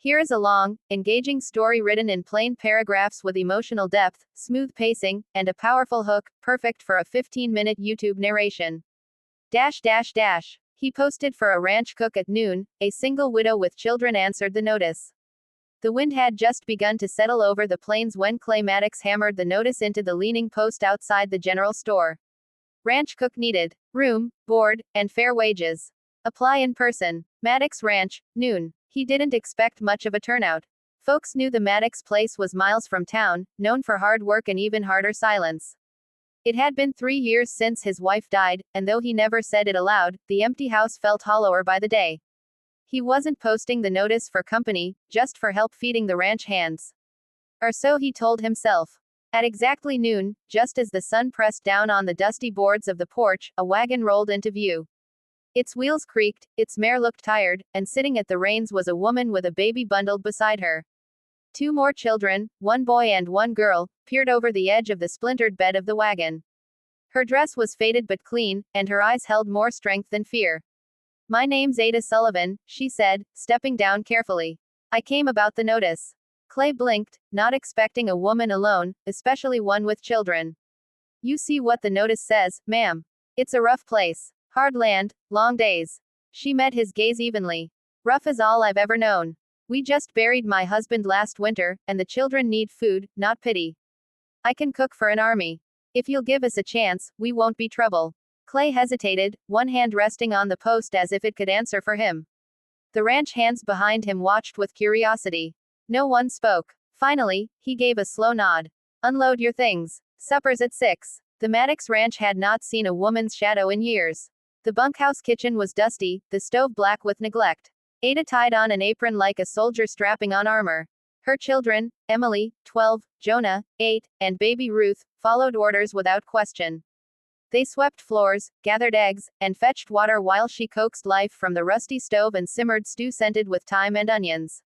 Here is a long, engaging story written in plain paragraphs with emotional depth, smooth pacing, and a powerful hook, perfect for a 15-minute YouTube narration. He posted for a ranch cook at noon. A single widow with children answered the notice. The wind had just begun to settle over the plains when Clay Maddox hammered the notice into the leaning post outside the general store. Ranch cook needed room, board, and fair wages. Apply in person. Maddox Ranch, noon. He didn't expect much of a turnout. Folks knew the Maddox place was miles from town, known for hard work and even harder silence. It had been 3 years since his wife died, and though he never said it aloud, the empty house felt hollower by the day. He wasn't posting the notice for company, just for help feeding the ranch hands. Or so he told himself. At exactly noon, just as the sun pressed down on the dusty boards of the porch, a wagon rolled into view. Its wheels creaked, its mare looked tired, and sitting at the reins was a woman with a baby bundled beside her. 2 more children, 1 boy and 1 girl, peered over the edge of the splintered bed of the wagon. Her dress was faded but clean, and her eyes held more strength than fear. "My name's Ada Sullivan," she said, stepping down carefully. "I came about the notice." Clay blinked, not expecting a woman alone, especially one with children. "You see what the notice says, ma'am. It's a rough place. Hard land, long days." She met his gaze evenly. "Rough is all I've ever known. We just buried my husband last winter, and the children need food, not pity. I can cook for an army. If you'll give us a chance, we won't be trouble." Clay hesitated, one hand resting on the post as if it could answer for him. The ranch hands behind him watched with curiosity. No one spoke. Finally, he gave a slow nod. "Unload your things. Supper's at 6. The Maddox Ranch had not seen a woman's shadow in years. The bunkhouse kitchen was dusty, the stove black with neglect. Ada tied on an apron like a soldier strapping on armor. Her children, Emily, 12, Jonah, 8, and baby Ruth, followed orders without question. They swept floors, gathered eggs, and fetched water while she coaxed life from the rusty stove and simmered stew scented with thyme and onions.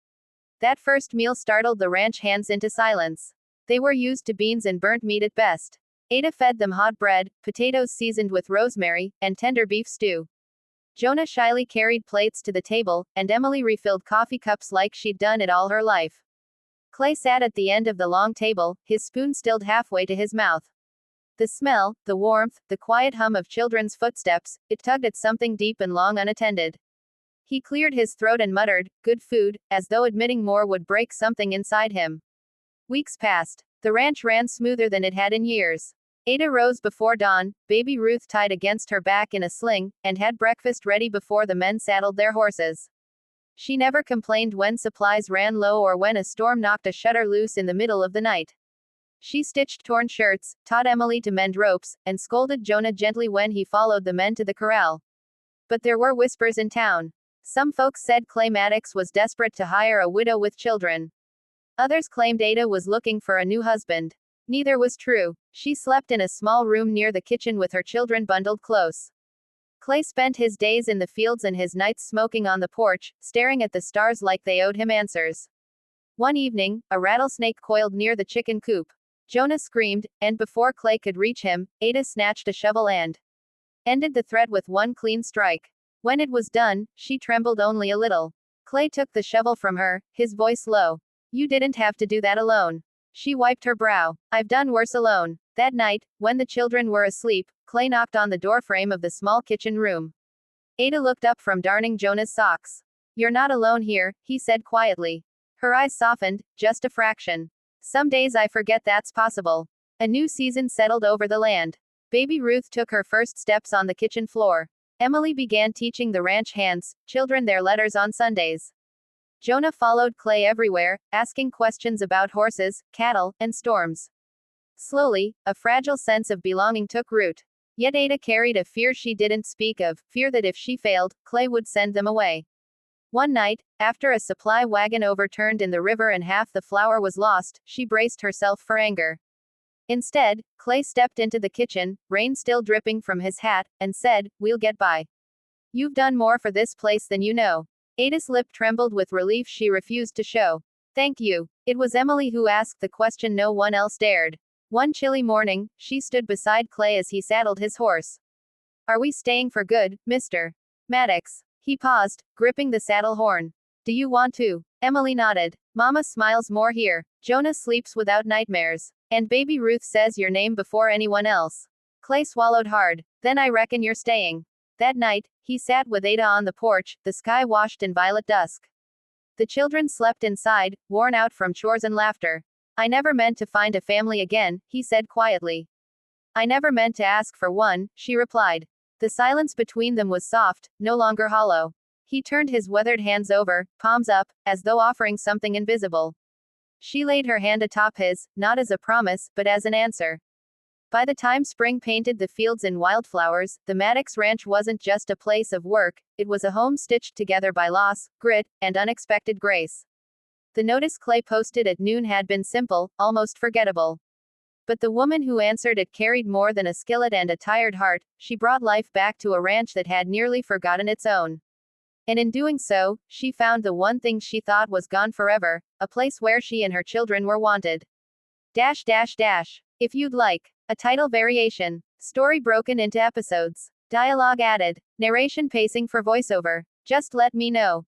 That first meal startled the ranch hands into silence. They were used to beans and burnt meat at best. Ada fed them hot bread, potatoes seasoned with rosemary, and tender beef stew. Jonah shyly carried plates to the table, and Emily refilled coffee cups like she'd done it all her life. Clay sat at the end of the long table, his spoon stilled halfway to his mouth. The smell, the warmth, the quiet hum of children's footsteps, it tugged at something deep and long unattended. He cleared his throat and muttered, "Good food," as though admitting more would break something inside him. Weeks passed. The ranch ran smoother than it had in years. Ada rose before dawn, baby Ruth tied against her back in a sling, and had breakfast ready before the men saddled their horses. She never complained when supplies ran low or when a storm knocked a shutter loose in the middle of the night. She stitched torn shirts, taught Emily to mend ropes, and scolded Jonah gently when he followed the men to the corral. But there were whispers in town. Some folks said Clay Maddox was desperate to hire a widow with children. Others claimed Ada was looking for a new husband. Neither was true. She slept in a small room near the kitchen with her children bundled close. Clay spent his days in the fields and his nights smoking on the porch, staring at the stars like they owed him answers. One evening, a rattlesnake coiled near the chicken coop. Jonah screamed, and before Clay could reach him, Ada snatched a shovel and ended the threat with one clean strike. When it was done, she trembled only a little. Clay took the shovel from her, his voice low. "You didn't have to do that alone." She wiped her brow. "I've done worse alone." That night, when the children were asleep, Clay knocked on the doorframe of the small kitchen room. Ada looked up from darning Jonah's socks. "You're not alone here," he said quietly. Her eyes softened, just a fraction. "Some days I forget that's possible." A new season settled over the land. Baby Ruth took her first steps on the kitchen floor. Emily began teaching the ranch hands, children their letters on Sundays. Jonah followed Clay everywhere, asking questions about horses, cattle, and storms. Slowly, a fragile sense of belonging took root. Yet Ada carried a fear she didn't speak of, fear that if she failed, Clay would send them away. One night, after a supply wagon overturned in the river and half the flour was lost, she braced herself for anger. Instead, Clay stepped into the kitchen, rain still dripping from his hat, and said, "We'll get by. You've done more for this place than you know." Ada's lip trembled with relief she refused to show. "Thank you." It was Emily who asked the question no one else dared. One chilly morning, she stood beside Clay as he saddled his horse. "Are we staying for good, Mr. Maddox?" He paused, gripping the saddle horn. Do you want to? Emily nodded. Mama smiles more here. Jonah sleeps without nightmares. And baby Ruth says your name before anyone else. Clay swallowed hard. Then I reckon you're staying. That night, he sat with Ada on the porch, the sky washed in violet dusk. The children slept inside, worn out from chores and laughter. I never meant to find a family again, he said quietly. I never meant to ask for one, she replied. The silence between them was soft, no longer hollow. He turned his weathered hands over, palms up, as though offering something invisible. She laid her hand atop his, not as a promise, but as an answer. By the time spring painted the fields in wildflowers, the Maddox Ranch wasn't just a place of work, it was a home stitched together by loss, grit, and unexpected grace. The notice Clay posted at noon had been simple, almost forgettable. But the woman who answered it carried more than a skillet and a tired heart. She brought life back to a ranch that had nearly forgotten its own. And in doing so, she found the one thing she thought was gone forever, a place where she and her children were wanted. If you'd like. A title variation. Story broken into episodes. Dialogue added. Narration pacing for voiceover. Just let me know.